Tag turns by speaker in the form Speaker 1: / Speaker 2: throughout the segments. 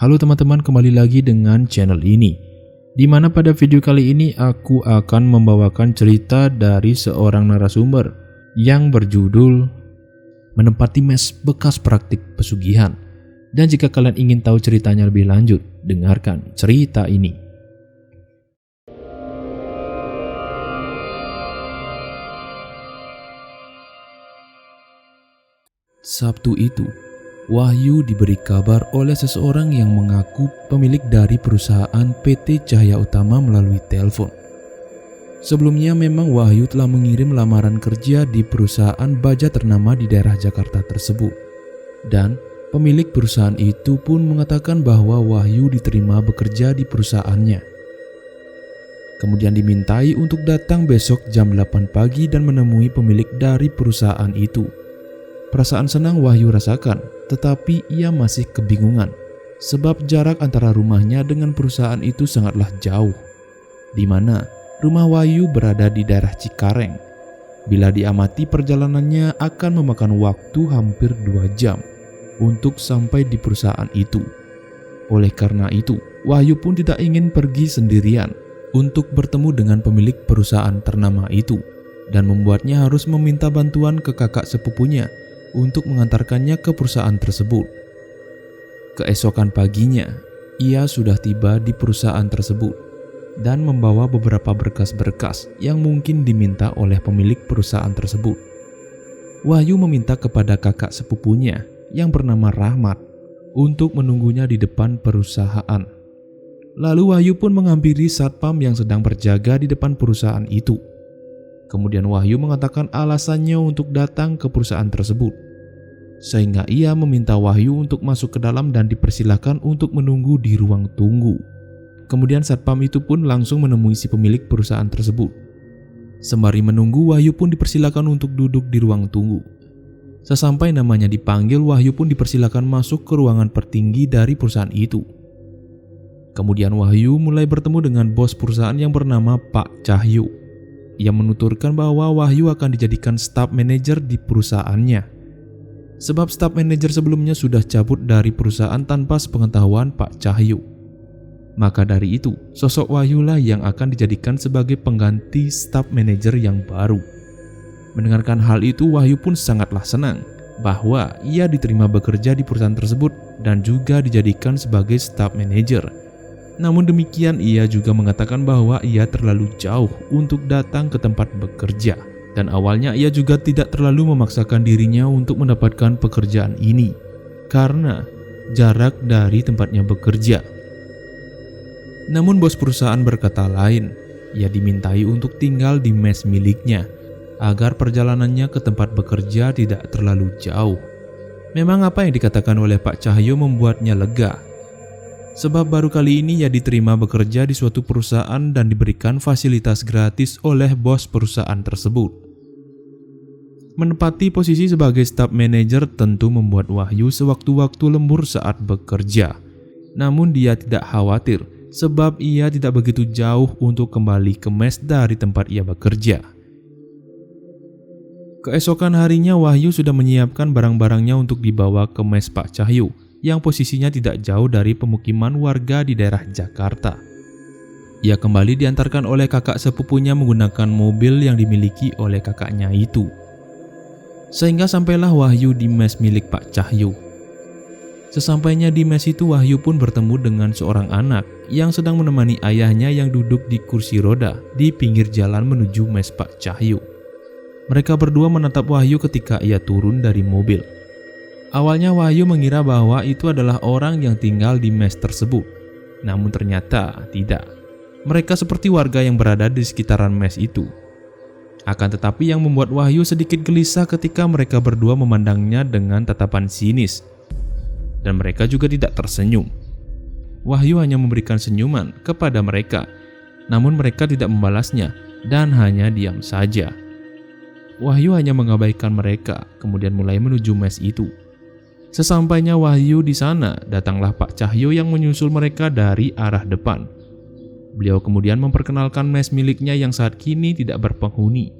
Speaker 1: Halo teman-teman, kembali lagi dengan channel ini, di mana pada video kali ini aku akan membawakan cerita dari seorang narasumber yang berjudul Menempati Mes Bekas Praktik Pesugihan. Dan jika kalian ingin tahu ceritanya lebih lanjut, dengarkan cerita ini. Sabtu itu, Wahyu diberi kabar oleh seseorang yang mengaku pemilik dari perusahaan PT Cahaya Utama melalui telepon. Sebelumnya memang Wahyu telah mengirim lamaran kerja di perusahaan baja ternama di daerah Jakarta tersebut. Dan pemilik perusahaan itu pun mengatakan bahwa Wahyu diterima bekerja di perusahaannya. Kemudian dimintai untuk datang besok jam 8 pagi dan menemui pemilik dari perusahaan itu. Perasaan senang Wahyu rasakan, tetapi ia masih kebingungan sebab jarak antara rumahnya dengan perusahaan itu sangatlah jauh, di mana rumah Wahyu berada di daerah Cikareng. Bila diamati, perjalanannya akan memakan waktu hampir 2 jam untuk sampai di perusahaan itu. Oleh karena itu, Wahyu pun tidak ingin pergi sendirian untuk bertemu dengan pemilik perusahaan ternama itu, dan membuatnya harus meminta bantuan ke kakak sepupunya untuk mengantarkannya ke perusahaan tersebut. Keesokan paginya, ia sudah tiba di perusahaan tersebut dan membawa beberapa berkas-berkas yang mungkin diminta oleh pemilik perusahaan tersebut. Wahyu meminta kepada kakak sepupunya yang bernama Rahmat untuk menunggunya di depan perusahaan. Lalu Wahyu pun menghampiri satpam yang sedang berjaga di depan perusahaan itu. Kemudian Wahyu mengatakan alasannya untuk datang ke perusahaan tersebut, sehingga ia meminta Wahyu untuk masuk ke dalam dan dipersilakan untuk menunggu di ruang tunggu. Kemudian satpam itu pun langsung menemui si pemilik perusahaan tersebut. Sembari menunggu, Wahyu pun dipersilakan untuk duduk di ruang tunggu. Sesampai namanya dipanggil, Wahyu pun dipersilakan masuk ke ruangan tertinggi dari perusahaan itu. Kemudian Wahyu mulai bertemu dengan bos perusahaan yang bernama Pak Cahyo. Ia menuturkan bahwa Wahyu akan dijadikan staf manajer di perusahaannya, sebab staf manajer sebelumnya sudah cabut dari perusahaan tanpa sepengetahuan Pak Cahyo. Maka dari itu, sosok Wahyu lah yang akan dijadikan sebagai pengganti staf manajer yang baru. Mendengarkan hal itu, Wahyu pun sangatlah senang bahwa ia diterima bekerja di perusahaan tersebut dan juga dijadikan sebagai staf manajer. Namun demikian, ia juga mengatakan bahwa ia terlalu jauh untuk datang ke tempat bekerja, dan awalnya ia juga tidak terlalu memaksakan dirinya untuk mendapatkan pekerjaan ini karena jarak dari tempatnya bekerja. Namun bos perusahaan berkata lain. Ia dimintai untuk tinggal di mes miliknya agar perjalanannya ke tempat bekerja tidak terlalu jauh. Memang apa yang dikatakan oleh Pak Cahyo membuatnya lega, sebab baru kali ini ia diterima bekerja di suatu perusahaan dan diberikan fasilitas gratis oleh bos perusahaan tersebut. Menempati posisi sebagai staf manajer tentu membuat Wahyu sewaktu-waktu lembur saat bekerja. Namun dia tidak khawatir sebab ia tidak begitu jauh untuk kembali ke mes dari tempat ia bekerja. Keesokan harinya Wahyu sudah menyiapkan barang-barangnya untuk dibawa ke mes Pak Cahyo yang posisinya tidak jauh dari pemukiman warga di daerah Jakarta. Ia kembali diantarkan oleh kakak sepupunya menggunakan mobil yang dimiliki oleh kakaknya itu. Sehingga sampailah Wahyu di mes milik Pak Cahyo. Sesampainya di mes itu, Wahyu pun bertemu dengan seorang anak yang sedang menemani ayahnya yang duduk di kursi roda di pinggir jalan menuju mes Pak Cahyo. Mereka berdua menatap Wahyu ketika ia turun dari mobil. Awalnya Wahyu mengira bahwa itu adalah orang yang tinggal di mes tersebut. Namun ternyata tidak. Mereka seperti warga yang berada di sekitaran mes itu. Akan tetapi yang membuat Wahyu sedikit gelisah ketika mereka berdua memandangnya dengan tatapan sinis. Dan mereka juga tidak tersenyum. Wahyu hanya memberikan senyuman kepada mereka. Namun mereka tidak membalasnya dan hanya diam saja. Wahyu hanya mengabaikan mereka, kemudian mulai menuju mes itu. Sesampainya Wahyu di sana, datanglah Pak Cahyo yang menyusul mereka dari arah depan. Beliau kemudian memperkenalkan mes miliknya yang saat kini tidak berpenghuni.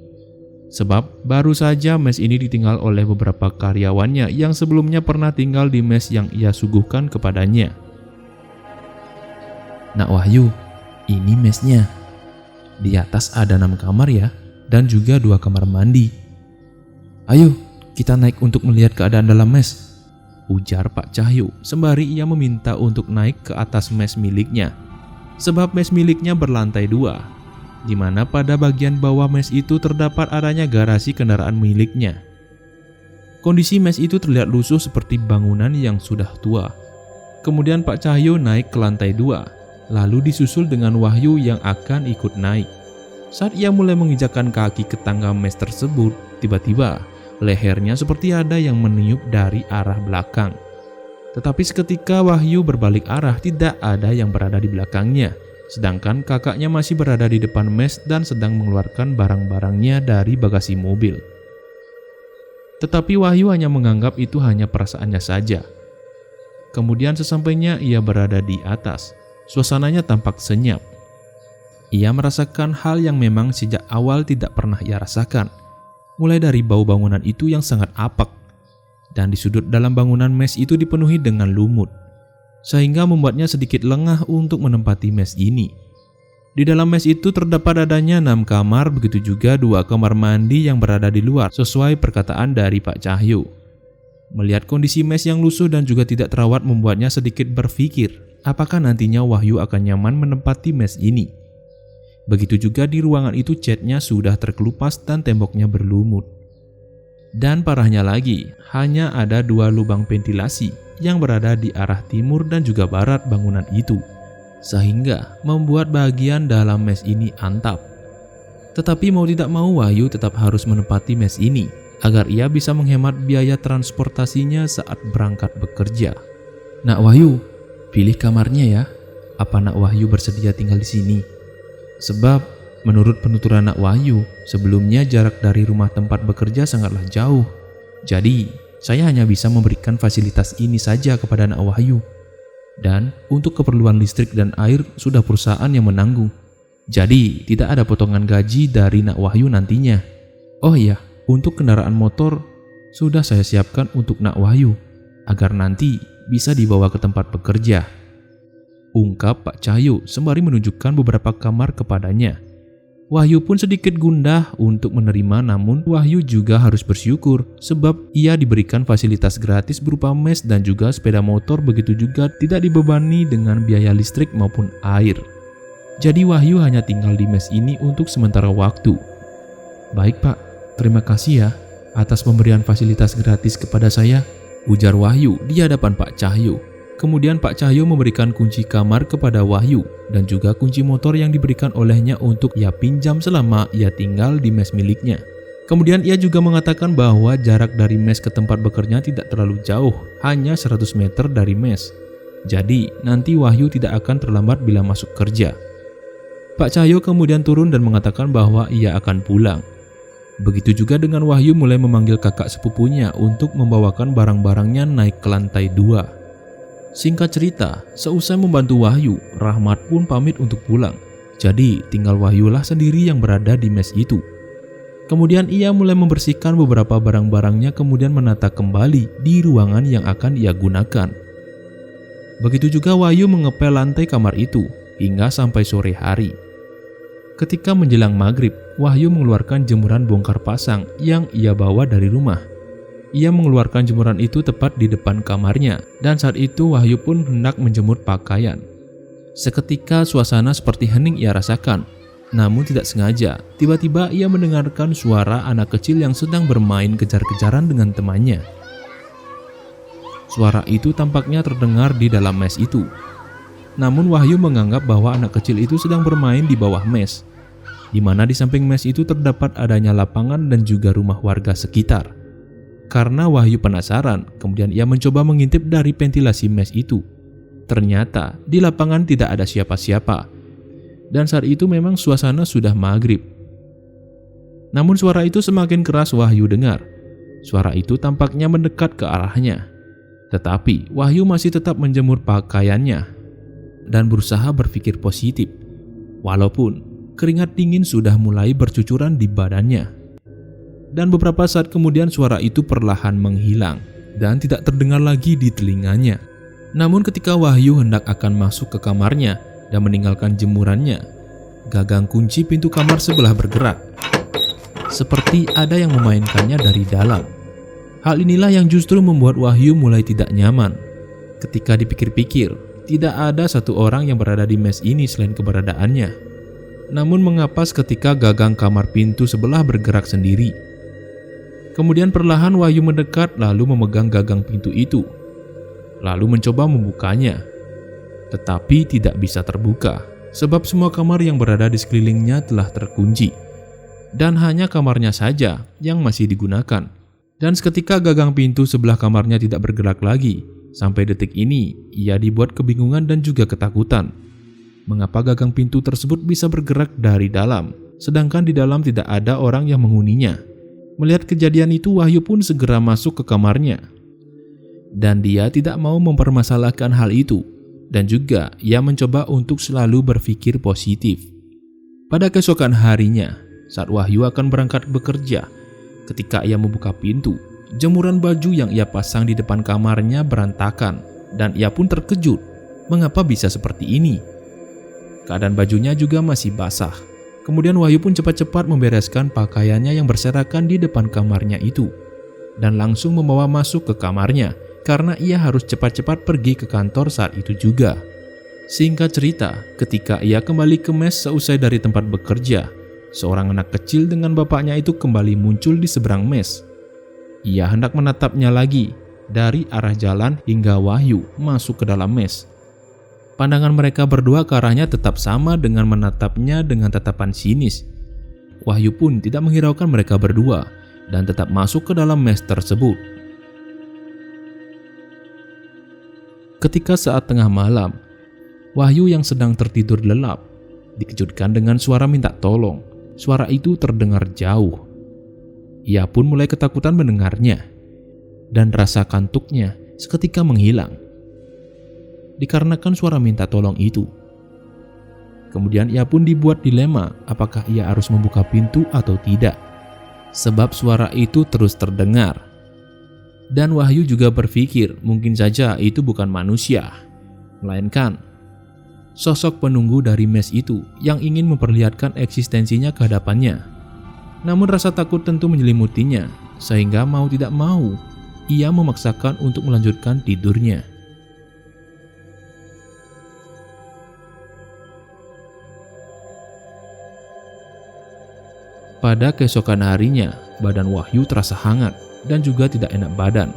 Speaker 1: Sebab baru saja mes ini ditinggal oleh beberapa karyawannya yang sebelumnya pernah tinggal di mes yang ia suguhkan kepadanya. "Nak Wahyu, ini mesnya. Di atas ada 6 kamar ya, dan juga 2 kamar mandi. Ayo, kita naik untuk melihat keadaan dalam mes," ujar Pak Cahyo sembari ia meminta untuk naik ke atas mes miliknya. Sebab mes miliknya berlantai 2, di mana pada bagian bawah mes itu terdapat adanya garasi kendaraan miliknya. Kondisi mes itu terlihat lusuh seperti bangunan yang sudah tua. Kemudian Pak Cahyo naik ke lantai 2, lalu disusul dengan Wahyu yang akan ikut naik. Saat ia mulai menginjakkan kaki ke tangga mes tersebut, tiba-tiba lehernya seperti ada yang meniup dari arah belakang. Tetapi seketika Wahyu berbalik arah, tidak ada yang berada di belakangnya. Sedangkan kakaknya masih berada di depan mes dan sedang mengeluarkan barang-barangnya dari bagasi mobil. Tetapi Wahyu hanya menganggap itu hanya perasaannya saja. Kemudian sesampainya ia berada di atas, suasananya tampak senyap. Ia merasakan hal yang memang sejak awal tidak pernah ia rasakan. Mulai dari bau bangunan itu yang sangat apek, dan di sudut dalam bangunan mes itu dipenuhi dengan lumut, sehingga membuatnya sedikit lengah untuk menempati mes ini. Di dalam mes itu terdapat adanya 6 kamar, begitu juga 2 kamar mandi yang berada di luar, sesuai perkataan dari Pak Cahyo. Melihat kondisi mes yang lusuh dan juga tidak terawat membuatnya sedikit berpikir, apakah nantinya Wahyu akan nyaman menempati mes ini. Begitu juga di ruangan itu catnya sudah terkelupas dan temboknya berlumut. Dan parahnya lagi, hanya ada 2 lubang ventilasi yang berada di arah timur dan juga barat bangunan itu, sehingga membuat bagian dalam mes ini antap. Tetapi mau tidak mau Wahyu tetap harus menempati mes ini agar ia bisa menghemat biaya transportasinya saat berangkat bekerja. "Nak Wahyu, pilih kamarnya ya. Apa Nak Wahyu bersedia tinggal di sini? Sebab menurut penuturan Nak Wahyu, sebelumnya jarak dari rumah tempat bekerja sangatlah jauh. Jadi saya hanya bisa memberikan fasilitas ini saja kepada Nak Wahyu. Dan untuk keperluan listrik dan air sudah perusahaan yang menanggung. Jadi tidak ada potongan gaji dari Nak Wahyu nantinya. Oh iya, untuk kendaraan motor sudah saya siapkan untuk Nak Wahyu agar nanti bisa dibawa ke tempat bekerja," ungkap Pak Cahyo sembari menunjukkan beberapa kamar kepadanya. Wahyu pun sedikit gundah untuk menerima, namun Wahyu juga harus bersyukur sebab ia diberikan fasilitas gratis berupa mes dan juga sepeda motor, begitu juga tidak dibebani dengan biaya listrik maupun air. Jadi Wahyu hanya tinggal di mes ini untuk sementara waktu. "Baik Pak, terima kasih ya atas pemberian fasilitas gratis kepada saya," ujar Wahyu di hadapan Pak Cahyo. Kemudian Pak Cahyo memberikan kunci kamar kepada Wahyu dan juga kunci motor yang diberikan olehnya untuk ia pinjam selama ia tinggal di mes miliknya. Kemudian ia juga mengatakan bahwa jarak dari mes ke tempat bekerja tidak terlalu jauh, hanya 100 meter dari mes. Jadi nanti Wahyu tidak akan terlambat bila masuk kerja. Pak Cahyo kemudian turun dan mengatakan bahwa ia akan pulang. Begitu juga dengan Wahyu mulai memanggil kakak sepupunya untuk membawakan barang-barangnya naik ke lantai 2. Singkat cerita, seusai membantu Wahyu, Rahmat pun pamit untuk pulang. Jadi tinggal Wahyulah sendiri yang berada di mes itu. Kemudian ia mulai membersihkan beberapa barang-barangnya, kemudian menata kembali di ruangan yang akan ia gunakan. Begitu juga Wahyu mengepel lantai kamar itu hingga sampai sore hari. Ketika menjelang maghrib, Wahyu mengeluarkan jemuran bongkar pasang yang ia bawa dari rumah. Ia mengeluarkan jemuran itu tepat di depan kamarnya, dan saat itu Wahyu pun hendak menjemur pakaian. Seketika suasana seperti hening ia rasakan, namun tidak sengaja, tiba-tiba ia mendengarkan suara anak kecil yang sedang bermain kejar-kejaran dengan temannya. Suara itu tampaknya terdengar di dalam mes itu. Namun Wahyu menganggap bahwa anak kecil itu sedang bermain di bawah mes, di mana di samping mes itu terdapat adanya lapangan dan juga rumah warga sekitar. Karena Wahyu penasaran, kemudian ia mencoba mengintip dari ventilasi mes itu. Ternyata di lapangan tidak ada siapa-siapa. Dan saat itu memang suasana sudah maghrib. Namun suara itu semakin keras Wahyu dengar. Suara itu tampaknya mendekat ke arahnya. Tetapi Wahyu masih tetap menjemur pakaiannya dan berusaha berpikir positif. Walaupun keringat dingin sudah mulai bercucuran di badannya. Dan beberapa saat kemudian suara itu perlahan menghilang dan tidak terdengar lagi di telinganya. Namun ketika Wahyu hendak akan masuk ke kamarnya, dan meninggalkan jemurannya, gagang kunci pintu kamar sebelah bergerak. Seperti ada yang memainkannya dari dalam. Hal inilah yang justru membuat Wahyu mulai tidak nyaman. Ketika dipikir-pikir, tidak ada satu orang yang berada di mes ini selain keberadaannya. Namun mengapa seketika gagang kamar pintu sebelah bergerak sendiri? Kemudian perlahan Wahyu mendekat lalu memegang gagang pintu itu. Lalu mencoba membukanya. Tetapi tidak bisa terbuka, sebab semua kamar yang berada di sekelilingnya telah terkunci. Dan hanya kamarnya saja yang masih digunakan. Dan seketika gagang pintu sebelah kamarnya tidak bergerak lagi. Sampai detik ini, ia dibuat kebingungan dan juga ketakutan. Mengapa gagang pintu tersebut bisa bergerak dari dalam, sedangkan di dalam tidak ada orang yang menghuninya? Melihat kejadian itu, Wahyu pun segera masuk ke kamarnya. Dan dia tidak mau mempermasalahkan hal itu. Dan juga ia mencoba untuk selalu berpikir positif. Pada keesokan harinya, saat Wahyu akan berangkat bekerja, ketika ia membuka pintu, jemuran baju yang ia pasang di depan kamarnya berantakan dan ia pun terkejut. Mengapa bisa seperti ini? Keadaan bajunya juga masih basah. Kemudian Wahyu pun cepat-cepat membereskan pakaiannya yang berserakan di depan kamarnya itu dan langsung membawa masuk ke kamarnya karena ia harus cepat-cepat pergi ke kantor saat itu juga. Singkat cerita, ketika ia kembali ke mes seusai dari tempat bekerja, seorang anak kecil dengan bapaknya itu kembali muncul di seberang mes. Ia hendak menatapnya lagi dari arah jalan hingga Wahyu masuk ke dalam mes. Pandangan mereka berdua ke arahnya tetap sama dengan menatapnya dengan tatapan sinis. Wahyu pun tidak menghiraukan mereka berdua dan tetap masuk ke dalam mes tersebut. Ketika saat tengah malam, Wahyu yang sedang tertidur lelap dikejutkan dengan suara minta tolong. Suara itu terdengar jauh. Ia pun mulai ketakutan mendengarnya, dan rasa kantuknya seketika menghilang. Dikarenakan suara minta tolong itu. Kemudian ia pun dibuat dilema apakah ia harus membuka pintu atau tidak. Sebab suara itu terus terdengar. Dan Wahyu juga berpikir mungkin saja itu bukan manusia, melainkan sosok penunggu dari mes itu yang ingin memperlihatkan eksistensinya ke hadapannya. Namun rasa takut tentu menyelimutinya, sehingga mau tidak mau, ia memaksakan untuk melanjutkan tidurnya. Pada keesokan harinya, badan Wahyu terasa hangat dan juga tidak enak badan.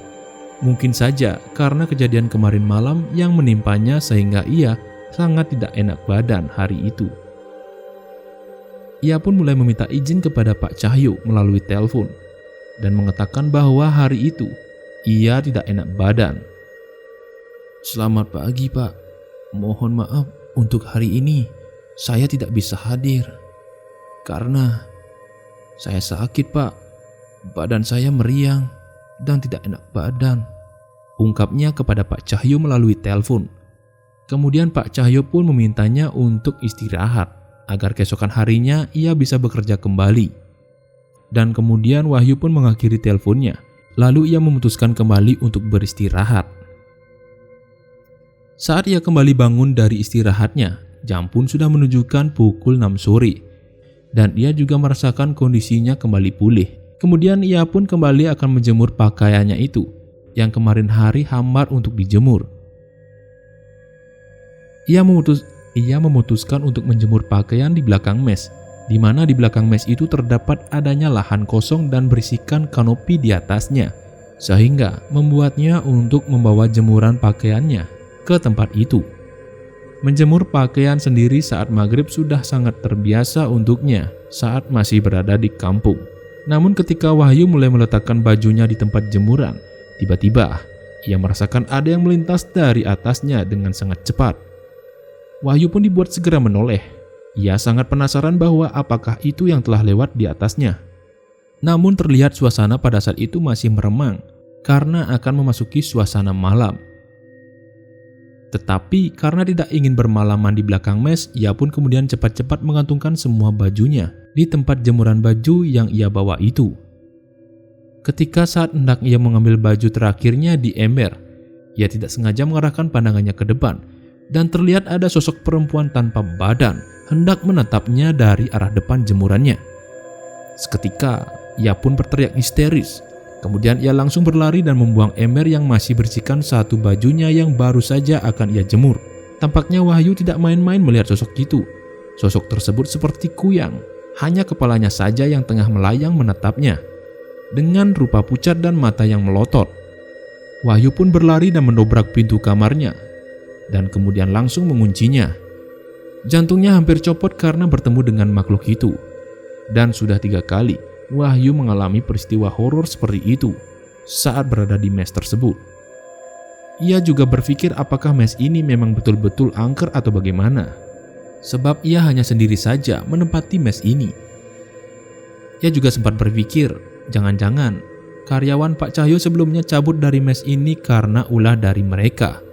Speaker 1: Mungkin saja karena kejadian kemarin malam yang menimpanya sehingga ia sangat tidak enak badan hari itu. Ia pun mulai meminta izin kepada Pak Cahyo melalui telepon dan mengatakan bahwa hari itu ia tidak enak badan. "Selamat pagi, Pak. Mohon maaf untuk hari ini saya tidak bisa hadir karena saya sakit, Pak. Badan saya meriang dan tidak enak badan," ungkapnya kepada Pak Cahyo melalui telepon. Kemudian Pak Cahyo pun memintanya untuk istirahat agar keesokan harinya ia bisa bekerja kembali. Dan kemudian Wahyu pun mengakhiri teleponnya, lalu ia memutuskan kembali untuk beristirahat. Saat ia kembali bangun dari istirahatnya, jam pun sudah menunjukkan pukul 6 sore. Dan ia juga merasakan kondisinya kembali pulih. Kemudian ia pun kembali akan menjemur pakaiannya itu, yang kemarin hari hambar untuk dijemur. Ia memutuskan untuk menjemur pakaian di belakang mes, di mana di belakang mes itu terdapat adanya lahan kosong dan berisikan kanopi di atasnya, sehingga membuatnya untuk membawa jemuran pakaiannya ke tempat itu. Menjemur pakaian sendiri saat maghrib sudah sangat terbiasa untuknya saat masih berada di kampung. Namun ketika Wahyu mulai meletakkan bajunya di tempat jemuran, tiba-tiba ia merasakan ada yang melintas dari atasnya dengan sangat cepat. Wahyu pun dibuat segera menoleh. Ia sangat penasaran bahwa apakah itu yang telah lewat di atasnya. Namun terlihat suasana pada saat itu masih meremang karena akan memasuki suasana malam. Tetapi karena tidak ingin bermalaman di belakang mes, ia pun kemudian cepat-cepat mengantungkan semua bajunya di tempat jemuran baju yang ia bawa itu. Ketika saat hendak ia mengambil baju terakhirnya di ember, ia tidak sengaja mengarahkan pandangannya ke depan dan terlihat ada sosok perempuan tanpa badan hendak menatapnya dari arah depan jemurannya. Seketika, ia pun berteriak histeris. Kemudian ia langsung berlari dan membuang ember yang masih bersihkan satu bajunya yang baru saja akan ia jemur. Tampaknya Wahyu tidak main-main melihat sosok itu. Sosok tersebut seperti kuyang, hanya kepalanya saja yang tengah melayang menatapnya, dengan rupa pucat dan mata yang melotot. Wahyu pun berlari dan mendobrak pintu kamarnya, dan kemudian langsung menguncinya. Jantungnya hampir copot karena bertemu dengan makhluk itu. Dan sudah 3 kali Wahyu mengalami peristiwa horor seperti itu saat berada di mes tersebut. Ia juga berpikir apakah mes ini memang betul-betul angker atau bagaimana, sebab ia hanya sendiri saja menempati mes ini. Ia juga sempat berpikir, jangan-jangan karyawan Pak Cahyo sebelumnya cabut dari mes ini karena ulah dari mereka.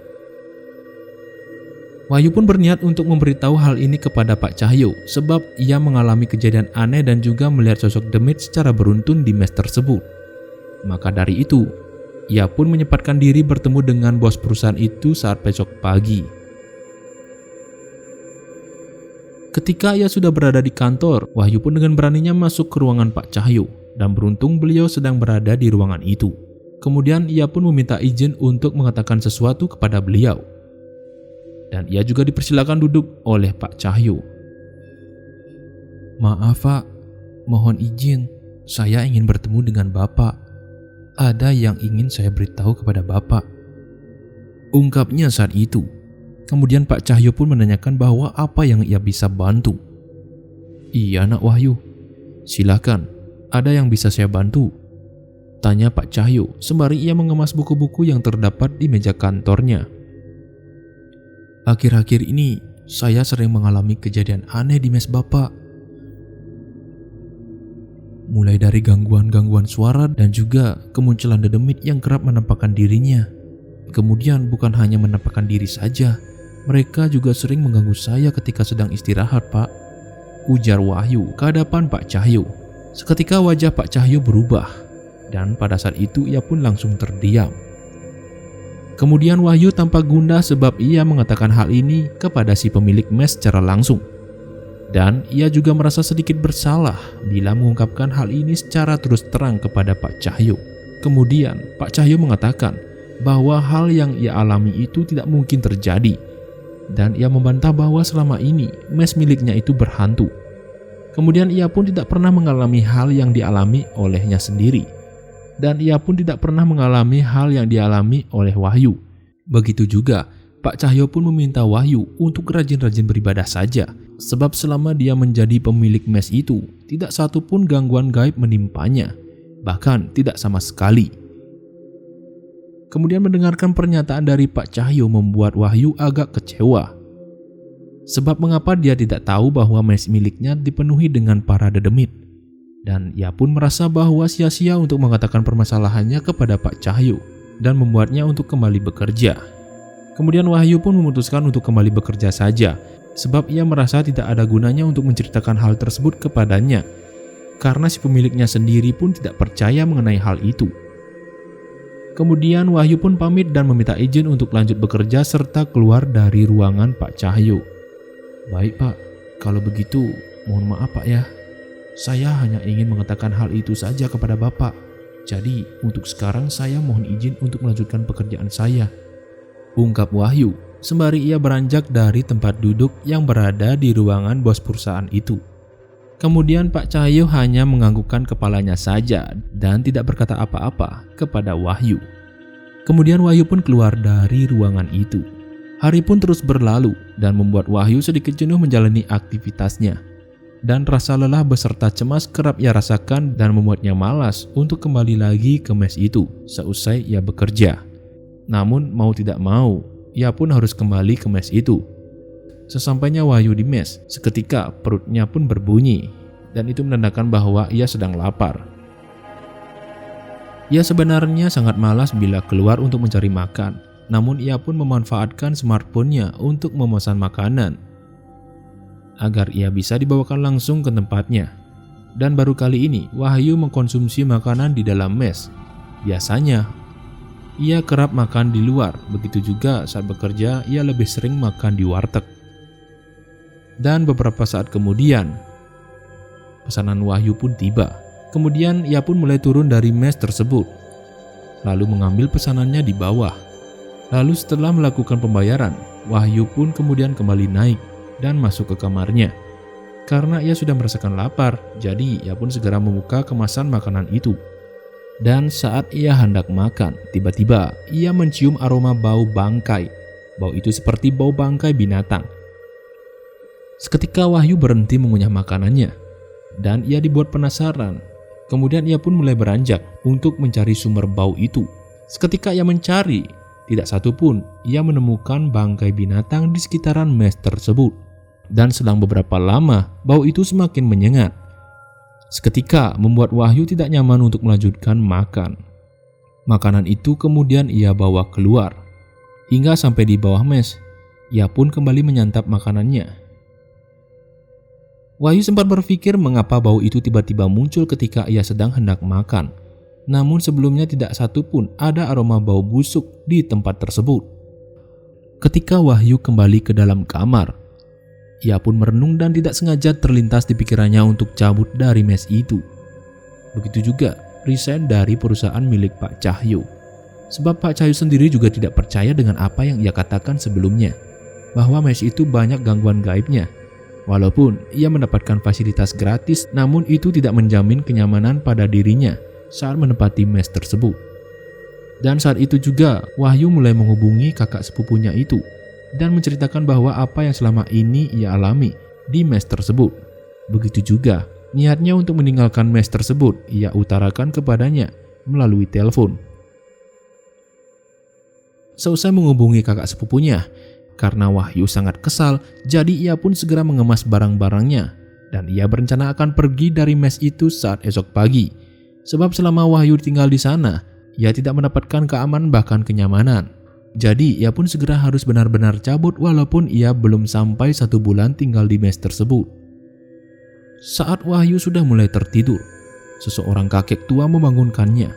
Speaker 1: Wahyu pun berniat untuk memberitahu hal ini kepada Pak Cahyo, sebab ia mengalami kejadian aneh dan juga melihat sosok demit secara beruntun di mes tersebut. Maka dari itu, ia pun menyempatkan diri bertemu dengan bos perusahaan itu saat besok pagi. Ketika ia sudah berada di kantor, Wahyu pun dengan beraninya masuk ke ruangan Pak Cahyo, dan beruntung beliau sedang berada di ruangan itu. Kemudian ia pun meminta izin untuk mengatakan sesuatu kepada beliau. Dan ia juga dipersilakan duduk oleh Pak Cahyo. "Maaf Pak, mohon izin, saya ingin bertemu dengan Bapak. Ada yang ingin saya beritahu kepada Bapak," ungkapnya saat itu. Kemudian Pak Cahyo pun menanyakan bahwa apa yang ia bisa bantu. "Iya Nak Wahyu, silakan, ada yang bisa saya bantu?" tanya Pak Cahyo sembari ia mengemas buku-buku yang terdapat di meja kantornya. "Akhir-akhir ini saya sering mengalami kejadian aneh di mes Bapak. Mulai dari gangguan-gangguan suara dan juga kemunculan dedemit yang kerap menampakkan dirinya. Kemudian bukan hanya menampakkan diri saja, mereka juga sering mengganggu saya ketika sedang istirahat, Pak," ujar Wahyu ke hadapan Pak Cahyo. Seketika wajah Pak Cahyo berubah, dan pada saat itu ia pun langsung terdiam. Kemudian Wahyu tampak gundah sebab ia mengatakan hal ini kepada si pemilik mes secara langsung. Dan ia juga merasa sedikit bersalah bila mengungkapkan hal ini secara terus terang kepada Pak Cahyo. Kemudian Pak Cahyo mengatakan bahwa hal yang ia alami itu tidak mungkin terjadi. Dan ia membantah bahwa selama ini mes miliknya itu berhantu. Kemudian ia pun tidak pernah mengalami hal yang dialami olehnya sendiri. Dan ia pun tidak pernah mengalami hal yang dialami oleh Wahyu. Begitu juga, Pak Cahyo pun meminta Wahyu untuk rajin-rajin beribadah saja, sebab selama dia menjadi pemilik mes itu, tidak satu pun gangguan gaib menimpanya, bahkan tidak sama sekali. Kemudian mendengarkan pernyataan dari Pak Cahyo membuat Wahyu agak kecewa. Sebab mengapa dia tidak tahu bahwa mes miliknya dipenuhi dengan para dedemit. Dan ia pun merasa bahwa sia-sia untuk mengatakan permasalahannya kepada Pak Cahyo dan membuatnya untuk kembali bekerja. Kemudian Wahyu pun memutuskan untuk kembali bekerja saja, sebab ia merasa tidak ada gunanya untuk menceritakan hal tersebut kepadanya, karena si pemiliknya sendiri pun tidak percaya mengenai hal itu. Kemudian Wahyu pun pamit dan meminta izin untuk lanjut bekerja serta keluar dari ruangan Pak Cahyo. "Baik Pak, kalau begitu mohon maaf Pak ya. Saya hanya ingin mengatakan hal itu saja kepada Bapak. Jadi untuk sekarang saya mohon izin untuk melanjutkan pekerjaan saya," ungkap Wahyu sembari ia beranjak dari tempat duduk yang berada di ruangan bos perusahaan itu. Kemudian Pak Cahyo hanya menganggukkan kepalanya saja dan tidak berkata apa-apa kepada Wahyu. Kemudian Wahyu pun keluar dari ruangan itu. Hari pun terus berlalu dan membuat Wahyu sedikit jenuh menjalani aktivitasnya. Dan rasa lelah beserta cemas kerap ia rasakan dan membuatnya malas untuk kembali lagi ke mes itu seusai ia bekerja. Namun mau tidak mau, ia pun harus kembali ke mes itu. Sesampainya Wahyu di mes, seketika perutnya pun berbunyi dan itu menandakan bahwa ia sedang lapar. Ia sebenarnya sangat malas bila keluar untuk mencari makan, namun ia pun memanfaatkan smartphone-nya untuk memesan makanan agar ia bisa dibawakan langsung ke tempatnya. Dan baru kali ini Wahyu mengkonsumsi makanan di dalam mes. Biasanya ia kerap makan di luar. Begitu juga saat bekerja, ia lebih sering makan di warteg. Dan beberapa saat kemudian, pesanan Wahyu pun tiba. Kemudian ia pun mulai turun dari mes tersebut, lalu mengambil pesanannya di bawah. Lalu setelah melakukan pembayaran, Wahyu pun kemudian kembali naik dan masuk ke kamarnya. Karena ia sudah merasakan lapar, jadi ia pun segera membuka kemasan makanan itu. Dan saat ia hendak makan, tiba-tiba ia mencium aroma bau bangkai. Bau itu seperti bau bangkai binatang. Seketika Wahyu berhenti mengunyah makanannya, dan ia dibuat penasaran. Kemudian ia pun mulai beranjak untuk mencari sumber bau itu. Seketika ia mencari, tidak satu pun ia menemukan bangkai binatang di sekitaran mes tersebut. Dan selang beberapa lama, bau itu semakin menyengat. Seketika membuat Wahyu tidak nyaman untuk melanjutkan makan. Makanan itu kemudian ia bawa keluar. Hingga sampai di bawah mes, ia pun kembali menyantap makanannya. Wahyu sempat berpikir mengapa bau itu tiba-tiba muncul ketika ia sedang hendak makan. Namun sebelumnya tidak satu pun ada aroma bau busuk di tempat tersebut. Ketika Wahyu kembali ke dalam kamar, ia pun merenung dan tidak sengaja terlintas di pikirannya untuk cabut dari mes itu. Begitu juga resign dari perusahaan milik Pak Cahyo. Sebab Pak Cahyo sendiri juga tidak percaya dengan apa yang ia katakan sebelumnya, bahwa mes itu banyak gangguan gaibnya. Walaupun ia mendapatkan fasilitas gratis, namun itu tidak menjamin kenyamanan pada dirinya saat menempati mes tersebut. Dan saat itu juga Wahyu mulai menghubungi kakak sepupunya itu dan menceritakan bahwa apa yang selama ini ia alami di mes tersebut. Begitu juga niatnya untuk meninggalkan mes tersebut ia utarakan kepadanya melalui telepon. Seusai menghubungi kakak sepupunya, karena Wahyu sangat kesal, jadi ia pun segera mengemas barang-barangnya dan ia berencana akan pergi dari mes itu saat esok pagi. Sebab selama Wahyu tinggal di sana, ia tidak mendapatkan keamanan bahkan kenyamanan. Jadi ia pun segera harus benar-benar cabut walaupun ia belum sampai 1 bulan tinggal di mes tersebut. Saat Wahyu sudah mulai tertidur, seseorang kakek tua membangunkannya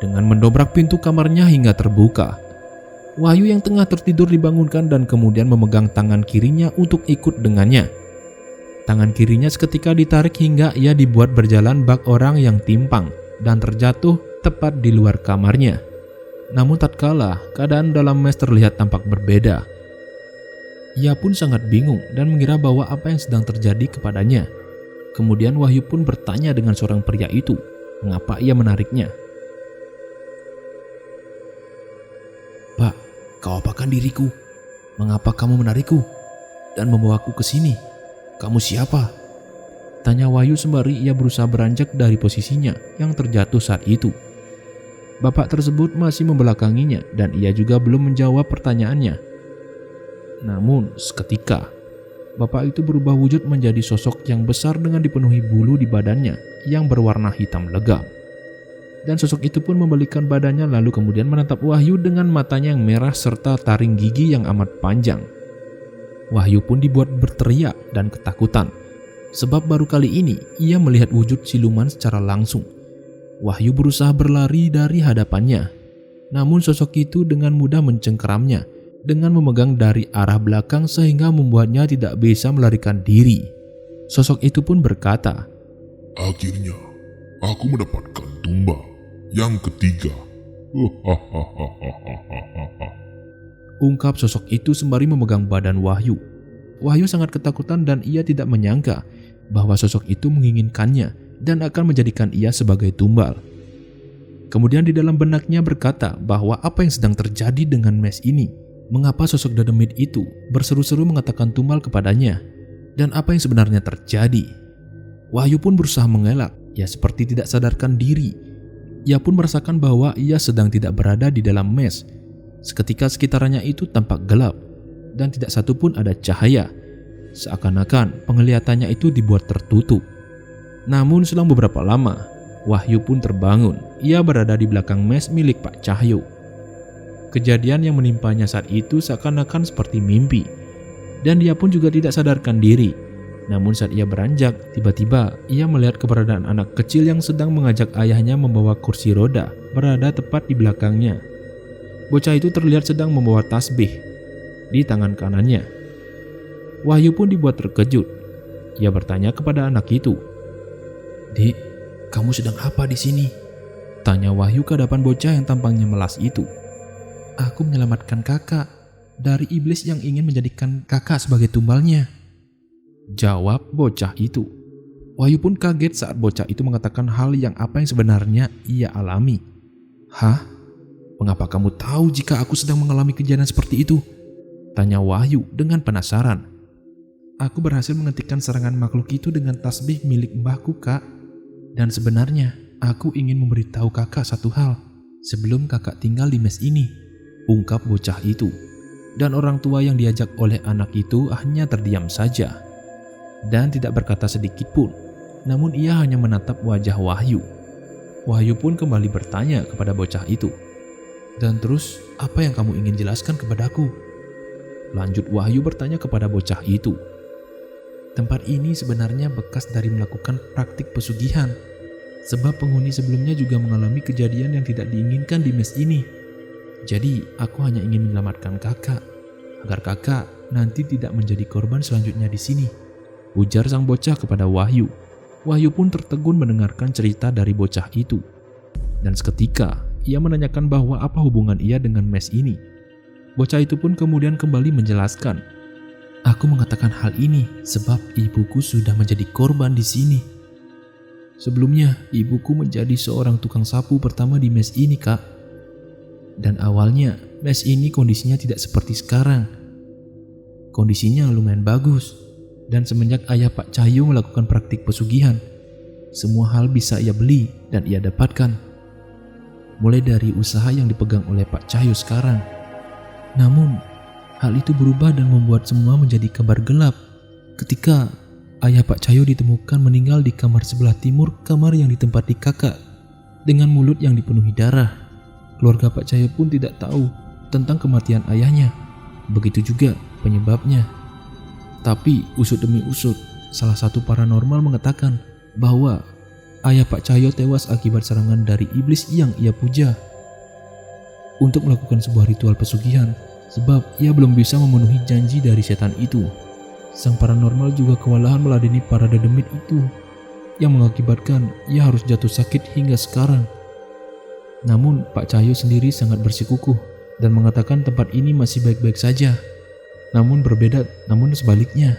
Speaker 1: dengan mendobrak pintu kamarnya hingga terbuka. Wahyu yang tengah tertidur dibangunkan dan kemudian memegang tangan kirinya untuk ikut dengannya. Tangan kirinya seketika ditarik hingga ia dibuat berjalan bak orang yang timpang dan terjatuh tepat di luar kamarnya. Namun tatkala keadaan dalam mes terlihat tampak berbeda, ia pun sangat bingung dan mengira bahwa apa yang sedang terjadi kepadanya. Kemudian Wahyu pun bertanya dengan seorang pria itu, mengapa ia menariknya. "Pak, kau apakan diriku? Mengapa kamu menarikku dan membawaku ke sini? Kamu siapa?" tanya Wahyu sembari ia berusaha beranjak dari posisinya yang terjatuh saat itu. Bapak tersebut masih membelakanginya dan ia juga belum menjawab pertanyaannya. Namun seketika, bapak itu berubah wujud menjadi sosok yang besar dengan dipenuhi bulu di badannya yang berwarna hitam legam. Dan sosok itu pun membalikkan badannya lalu kemudian menatap Wahyu dengan matanya yang merah serta taring gigi yang amat panjang. Wahyu pun dibuat berteriak dan ketakutan, sebab baru kali ini ia melihat wujud siluman secara langsung. Wahyu berusaha berlari dari hadapannya, namun sosok itu dengan mudah mencengkeramnya dengan memegang dari arah belakang sehingga membuatnya tidak bisa melarikan diri. Sosok itu pun berkata,
Speaker 2: "Akhirnya aku mendapatkan tumbal yang ketiga."
Speaker 1: Ungkap sosok itu sembari memegang badan Wahyu. Wahyu sangat ketakutan dan ia tidak menyangka bahwa sosok itu menginginkannya dan akan menjadikan ia sebagai tumbal. Kemudian di dalam benaknya berkata bahwa apa yang sedang terjadi dengan mes ini, mengapa sosok dedemit itu berseru-seru mengatakan tumbal kepadanya, dan apa yang sebenarnya terjadi. Wahyu pun berusaha mengelak, ia seperti tidak sadarkan diri. Ia pun merasakan bahwa ia sedang tidak berada di dalam mes. Seketika sekitarannya itu tampak gelap dan tidak satu pun ada cahaya. Seakan-akan penglihatannya itu dibuat tertutup. Namun selang beberapa lama, Wahyu pun terbangun. Ia berada di belakang mes milik Pak Cahyo. Kejadian yang menimpanya saat itu seakan-akan seperti mimpi, dan dia pun juga tidak sadarkan diri. Namun saat ia beranjak, tiba-tiba ia melihat keberadaan anak kecil yang sedang mengajak ayahnya membawa kursi roda berada tepat di belakangnya. bocah itu terlihat sedang membawa tasbih di tangan kanannya. Wahyu pun dibuat terkejut. Ia bertanya kepada anak itu. "Dik, kamu sedang apa di sini?" tanya Wahyu ke hadapan bocah yang tampangnya melas itu. "Aku menyelamatkan kakak dari iblis yang ingin menjadikan kakak sebagai tumbalnya," jawab bocah itu. Wahyu pun kaget saat bocah itu mengatakan hal yang sebenarnya ia alami. "Hah? Mengapa kamu tahu jika aku sedang mengalami kejadian seperti itu?" tanya Wahyu dengan penasaran. "Aku berhasil menghentikan serangan makhluk itu dengan tasbih milik mbahku, Kak. Dan sebenarnya aku ingin memberitahu kakak satu hal sebelum kakak tinggal di mes ini," ungkap bocah itu. Dan orang tua yang diajak oleh anak itu hanya terdiam saja dan tidak berkata sedikit pun. Namun ia hanya menatap wajah Wahyu. Wahyu pun kembali bertanya kepada bocah itu. "Dan terus apa yang kamu ingin jelaskan kepadaku?" lanjut Wahyu bertanya kepada bocah itu. "Tempat ini sebenarnya bekas dari melakukan praktik pesugihan. Sebab penghuni sebelumnya juga mengalami kejadian yang tidak diinginkan di mes ini. Jadi aku hanya ingin menyelamatkan kakak, agar kakak nanti tidak menjadi korban selanjutnya di sini," ujar sang bocah kepada Wahyu. Wahyu pun tertegun mendengarkan cerita dari bocah itu. Dan seketika ia menanyakan bahwa apa hubungan ia dengan mes ini. Bocah itu pun kemudian kembali menjelaskan. "Aku mengatakan hal ini sebab ibuku sudah menjadi korban di sini. Sebelumnya ibuku menjadi seorang tukang sapu pertama di mes ini, Kak. Dan awalnya mes ini kondisinya tidak seperti sekarang. Kondisinya lumayan bagus. Dan semenjak ayah Pak Cahyo melakukan praktik pesugihan, semua hal bisa ia beli dan ia dapatkan. Mulai dari usaha yang dipegang oleh Pak Cahyo sekarang. Namun, hal itu berubah dan membuat semua menjadi kabar gelap ketika ayah Pak Cahyo ditemukan meninggal di kamar sebelah timur kamar yang ditempati kakak dengan mulut yang dipenuhi darah. Keluarga Pak Cahyo pun tidak tahu tentang kematian ayahnya. Begitu juga penyebabnya. Tapi usut demi usut, salah satu paranormal mengatakan bahwa ayah Pak Cahyo tewas akibat serangan dari iblis yang ia puja untuk melakukan sebuah ritual pesugihan, sebab ia belum bisa memenuhi janji dari setan itu. Sang paranormal juga kewalahan meladeni para dedemit itu, yang mengakibatkan ia harus jatuh sakit hingga sekarang. Namun Pak Cahyo sendiri sangat bersikukuh dan mengatakan tempat ini masih baik-baik saja. Namun sebaliknya,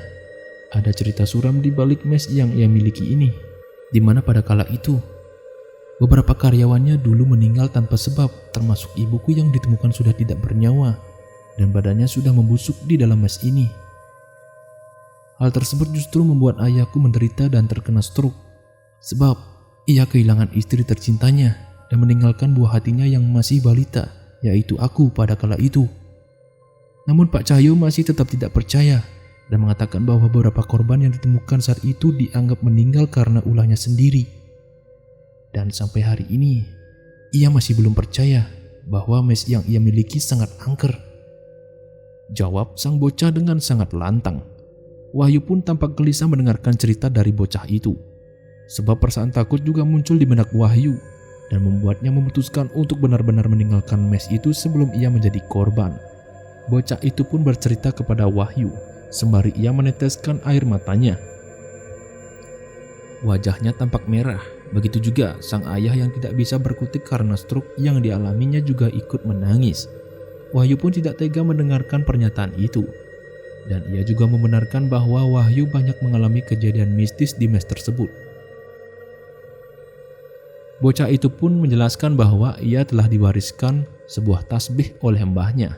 Speaker 1: ada cerita suram di balik mes yang ia miliki ini, di mana pada kala itu beberapa karyawannya dulu meninggal tanpa sebab, termasuk ibuku yang ditemukan sudah tidak bernyawa dan badannya sudah membusuk di dalam mes ini. Hal tersebut justru membuat ayahku menderita dan terkena stroke, sebab ia kehilangan istri tercintanya dan meninggalkan buah hatinya yang masih balita, yaitu aku pada kala itu. Namun Pak Cahyo masih tetap tidak percaya dan mengatakan bahwa beberapa korban yang ditemukan saat itu dianggap meninggal karena ulahnya sendiri. Dan sampai hari ini, ia masih belum percaya bahwa mes yang ia miliki sangat angker, jawab sang bocah dengan sangat lantang. Wahyu pun tampak gelisah mendengarkan cerita dari bocah itu, sebab perasaan takut juga muncul di benak Wahyu dan membuatnya memutuskan untuk benar-benar meninggalkan mes itu sebelum ia menjadi korban. Bocah itu pun bercerita kepada Wahyu sembari ia meneteskan air matanya. Wajahnya tampak merah, begitu juga sang ayah yang tidak bisa berkutik karena stroke yang dialaminya juga ikut menangis. Wahyu pun tidak tega mendengarkan pernyataan itu. Dan ia juga membenarkan bahwa Wahyu banyak mengalami kejadian mistis di mes tersebut. Bocah itu pun menjelaskan bahwa ia telah diwariskan sebuah tasbih oleh mbahnya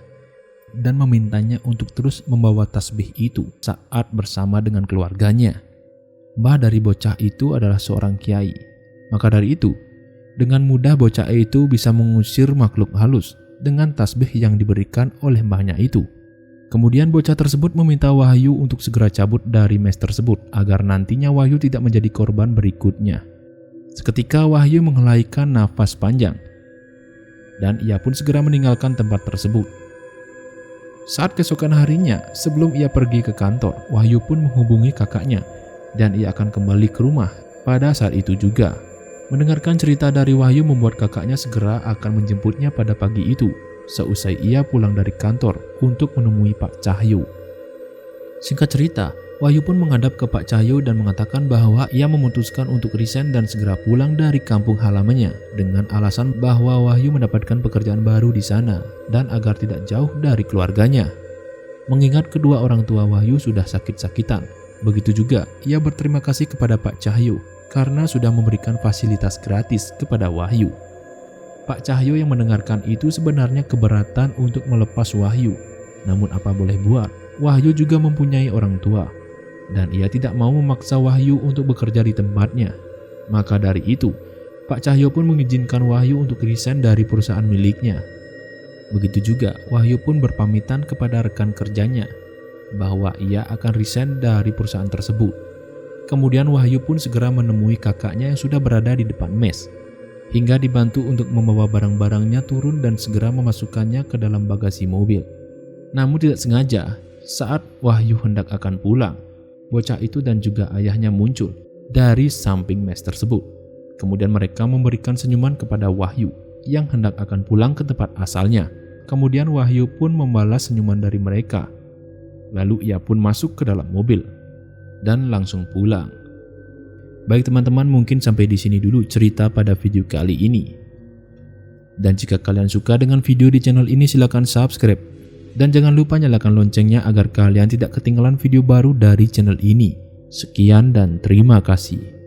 Speaker 1: dan memintanya untuk terus membawa tasbih itu saat bersama dengan keluarganya. Mbah dari bocah itu adalah seorang kiai. Maka dari itu, dengan mudah bocah itu bisa mengusir makhluk halus dengan tasbih yang diberikan oleh mbahnya itu. Kemudian bocah tersebut meminta Wahyu untuk segera cabut dari mes tersebut agar nantinya Wahyu tidak menjadi korban berikutnya. Seketika Wahyu menghelaikan nafas panjang dan ia pun segera meninggalkan tempat tersebut. Saat keesokan harinya, sebelum ia pergi ke kantor, Wahyu pun menghubungi kakaknya dan ia akan kembali ke rumah pada saat itu juga. Mendengarkan cerita dari Wahyu membuat kakaknya segera akan menjemputnya pada pagi itu, seusai ia pulang dari kantor untuk menemui Pak Cahyo. Singkat cerita, Wahyu pun menghadap ke Pak Cahyo dan mengatakan bahwa ia memutuskan untuk resign dan segera pulang dari kampung halamannya dengan alasan bahwa Wahyu mendapatkan pekerjaan baru di sana dan agar tidak jauh dari keluarganya. Mengingat kedua orang tua Wahyu sudah sakit-sakitan, begitu juga ia berterima kasih kepada Pak Cahyo karena sudah memberikan fasilitas gratis kepada Wahyu. Pak Cahyo yang mendengarkan itu sebenarnya keberatan untuk melepas Wahyu. Namun apa boleh buat, Wahyu juga mempunyai orang tua dan ia tidak mau memaksa Wahyu untuk bekerja di tempatnya. Maka dari itu, Pak Cahyo pun mengizinkan Wahyu untuk resign dari perusahaan miliknya. Begitu juga Wahyu pun berpamitan kepada rekan kerjanya bahwa ia akan resign dari perusahaan tersebut. Kemudian Wahyu pun segera menemui kakaknya yang sudah berada di depan mes, hingga dibantu untuk membawa barang-barangnya turun dan segera memasukkannya ke dalam bagasi mobil. Namun tidak sengaja, saat Wahyu hendak akan pulang, bocah itu dan juga ayahnya muncul dari samping mes tersebut. Kemudian mereka memberikan senyuman kepada Wahyu yang hendak akan pulang ke tempat asalnya. Kemudian Wahyu pun membalas senyuman dari mereka. Lalu ia pun masuk ke dalam mobil dan langsung pulang. Baik teman-teman, mungkin sampai di sini dulu cerita pada video kali ini. Dan jika kalian suka dengan video di channel ini, silakan subscribe. Dan jangan lupa nyalakan loncengnya agar kalian tidak ketinggalan video baru dari channel ini. Sekian dan terima kasih.